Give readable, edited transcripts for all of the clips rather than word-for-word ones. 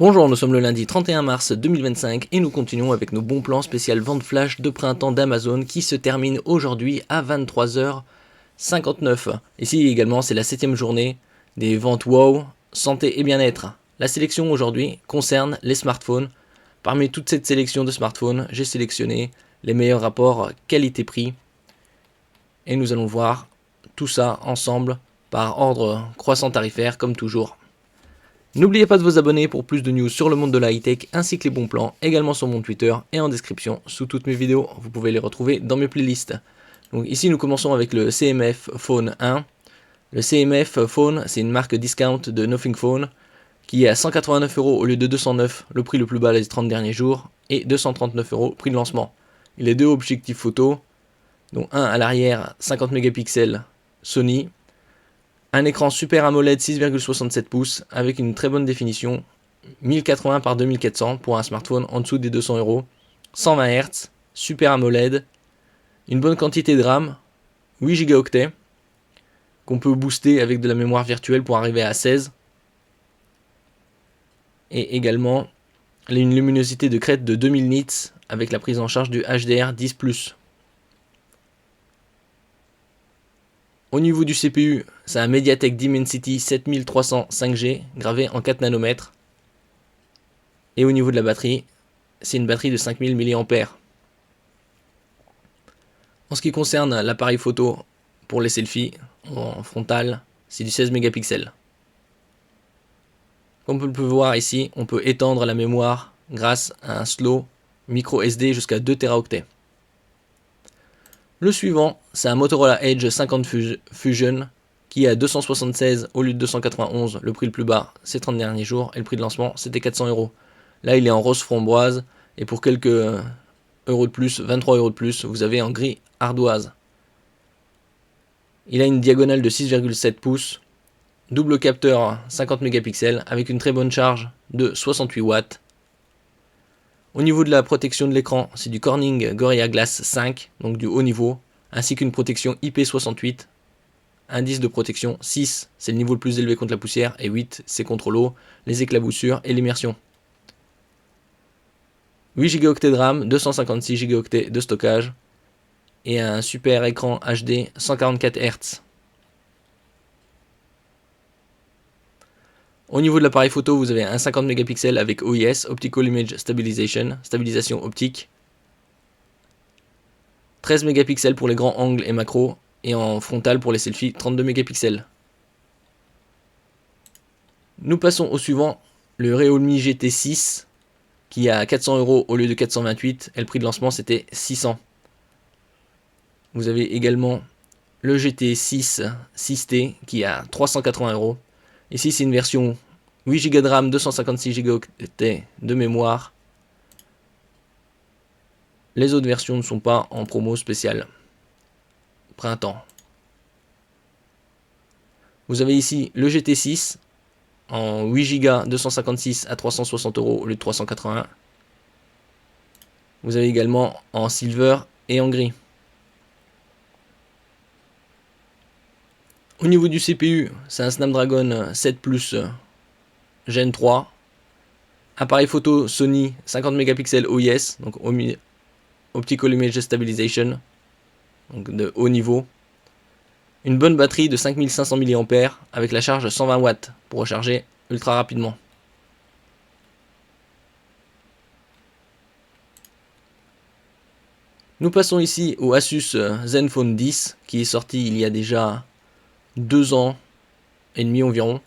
Bonjour, nous sommes le lundi 31 mars 2025 et nous continuons avec nos bons plans spécial vente flash de printemps d'Amazon qui se termine aujourd'hui à 23h59. Ici également c'est la 7ème journée des ventes WOW, santé et bien-être. La sélection aujourd'hui concerne les smartphones. Parmi toute cette sélection de smartphones, j'ai sélectionné les meilleurs rapports qualité-prix et nous allons voir tout ça ensemble par ordre croissant tarifaire comme toujours. N'oubliez pas de vous abonner pour plus de news sur le monde de la high-tech ainsi que les bons plans, également sur mon Twitter et en description sous toutes mes vidéos. Vous pouvez les retrouver dans mes playlists. Donc ici nous commençons avec le CMF Phone 1. Le CMF Phone, c'est une marque discount de Nothing Phone qui est à 189€ au lieu de 209, le prix le plus bas les 30 derniers jours, et 239€, prix de lancement. Il a deux objectifs photo, dont un à l'arrière 50 mégapixels Sony, un écran Super AMOLED 6,67 pouces avec une très bonne définition, 1080 par 2400 pour un smartphone en dessous des 200€, 120 Hz, Super AMOLED, une bonne quantité de RAM, 8 Go qu'on peut booster avec de la mémoire virtuelle pour arriver à 16, et également une luminosité de crête de 2000 nits avec la prise en charge du HDR10+. Au niveau du CPU, c'est un MediaTek Dimensity 7300 5G gravé en 4 nanomètres. Et au niveau de la batterie, c'est une batterie de 5000 mAh. En ce qui concerne l'appareil photo pour les selfies en frontal, c'est du 16 mégapixels. Comme vous pouvez voir ici, on peut étendre la mémoire grâce à un slow micro SD jusqu'à 2 Teraoctets. Le suivant, c'est un Motorola Edge 50 Fusion qui est à 276 au lieu de 291, le prix le plus bas ces 30 derniers jours, et le prix de lancement c'était 400€. Là il est en rose framboise, et pour quelques euros de plus, 23€ de plus, vous avez en gris ardoise. Il a une diagonale de 6,7 pouces, double capteur 50 mégapixels avec une très bonne charge de 68 watts. Au niveau de la protection de l'écran, c'est du Corning Gorilla Glass 5, donc du haut niveau, ainsi qu'une protection IP68. Indice de protection 6, c'est le niveau le plus élevé contre la poussière, et 8, c'est contre l'eau, les éclaboussures et l'immersion. 8 Go de RAM, 256 Go de stockage, et un super écran HD 144 Hz. Au niveau de l'appareil photo, vous avez un 50 mégapixels avec OIS, Optical Image Stabilization, stabilisation optique. 13 mégapixels pour les grands angles et macros, et en frontal pour les selfies, 32 mégapixels. Nous passons au suivant, le Realme GT6, qui est à 400€ au lieu de 428, et le prix de lancement c'était 600. Vous avez également le GT6 6T, qui est à 380€. Ici c'est une version 8 Go de RAM, 256 Go de mémoire. Les autres versions ne sont pas en promo spéciale printemps. Vous avez ici le GT6 en 8 Go 256 à 360€ au lieu de 380. Vous avez également en silver et en gris. Au niveau du CPU, c'est un Snapdragon 7 Plus Gen 3. Appareil photo Sony 50 mégapixels OIS, donc Optical Image Stabilization, donc de haut niveau. Une bonne batterie de 5500 mAh avec la charge 120 watts pour recharger ultra rapidement. Nous passons ici au Asus Zenfone 10 qui est sorti il y a déjà 2 ans et demi environ.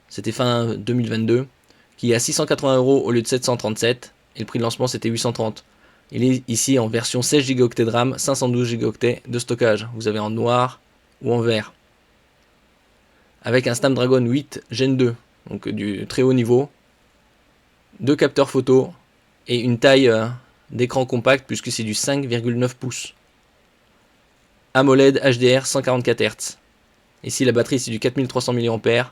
C'était fin 2022. Qui est à 680€ au lieu de 737. Et le prix de lancement c'était 830. Il est ici en version 16 Go de RAM, 512 Go de stockage. Vous avez en noir ou en vert. Avec un Snapdragon 8 Gen 2, donc du très haut niveau. 2 capteurs photo et une taille d'écran compact puisque c'est du 5,9 pouces. AMOLED HDR 144 Hz. Ici la batterie c'est du 4300 mAh.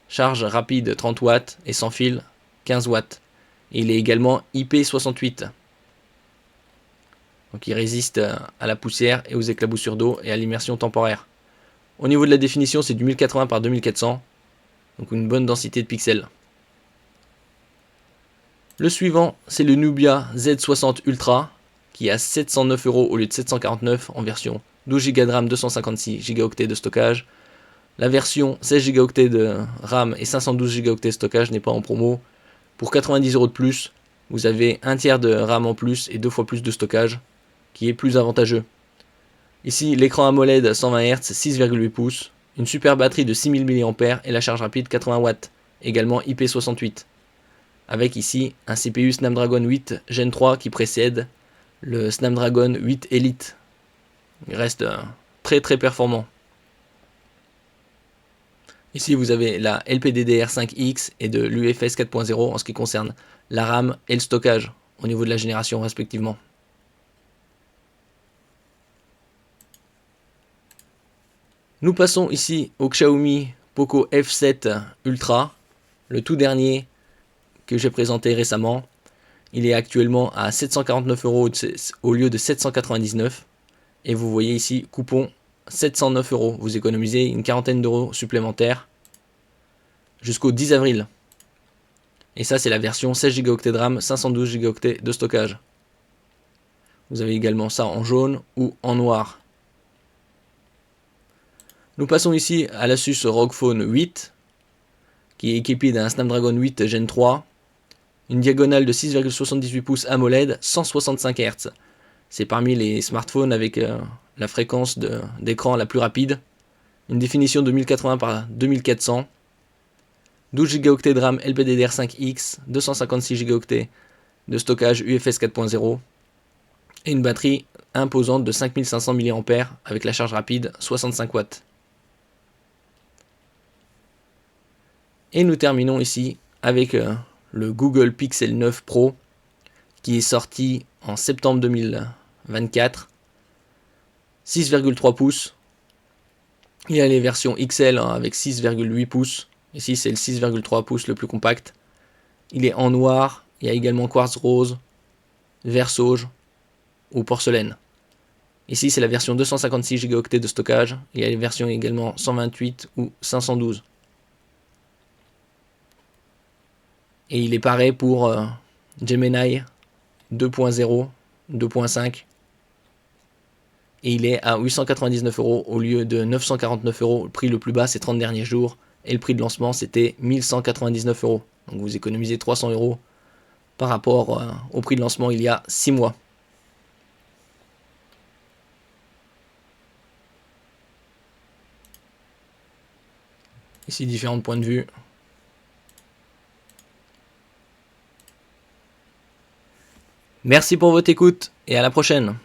Charge rapide 30 watts et sans fil 15 watts. Et il est également IP68. Donc il résiste à la poussière et aux éclaboussures d'eau et à l'immersion temporaire. Au niveau de la définition, c'est du 1080 par 2400. Donc une bonne densité de pixels. Le suivant, c'est le Nubia Z60 Ultra, qui est à 709 € au lieu de 749 en version 12 Go de RAM, 256 Go de stockage. La version 16 Go de RAM et 512 Go de stockage n'est pas en promo. Pour 90 € de plus, vous avez un tiers de RAM en plus et 2 fois plus de stockage, qui est plus avantageux. Ici, l'écran AMOLED 120 Hz, 6,8 pouces, une super batterie de 6000 mAh et la charge rapide 80 watts, également IP68. Avec ici un CPU Snapdragon 8 Gen 3 qui précède le Snapdragon 8 Elite. Il reste très performant. Ici vous avez la LPDDR5X et de l'UFS 4.0 en ce qui concerne la RAM et le stockage au niveau de la génération respectivement. Nous passons ici au Xiaomi Poco F7 Ultra, le tout dernier que j'ai présenté récemment. Il est actuellement à 749 € au lieu de 799. Et vous voyez ici, coupon 709 €. Vous économisez une quarantaine d'euros supplémentaires jusqu'au 10 avril. Et ça, c'est la version 16 Go de RAM, 512 Go de stockage. Vous avez également ça en jaune ou en noir. Nous passons ici à l'Asus ROG Phone 8, qui est équipé d'un Snapdragon 8 Gen 3, une diagonale de 6,78 pouces AMOLED, 165 Hz. C'est parmi les smartphones avec la fréquence d'écran la plus rapide, une définition de 1080 par 2400, 12 Go de RAM LPDDR5X, 256 Go de stockage UFS 4.0 et une batterie imposante de 5500 mAh avec la charge rapide 65 watts. Et nous terminons ici avec le Google Pixel 9 Pro qui est sorti en septembre 2024. 6,3 pouces. Il y a les versions XL avec 6,8 pouces. Ici c'est le 6,3 pouces le plus compact. Il est en noir. Il y a également quartz rose, vert sauge ou porcelaine. Ici c'est la version 256 Go de stockage. Il y a les versions également 128 ou 512. Et il est pareil pour Gemini 2.0, 2.5. Et il est à 899 € au lieu de 949 €. Le prix le plus bas ces 30 derniers jours. Et le prix de lancement c'était 1199 €. Donc vous économisez 300 € par rapport au prix de lancement il y a 6 mois. Ici différents points de vue. Merci pour votre écoute et à la prochaine.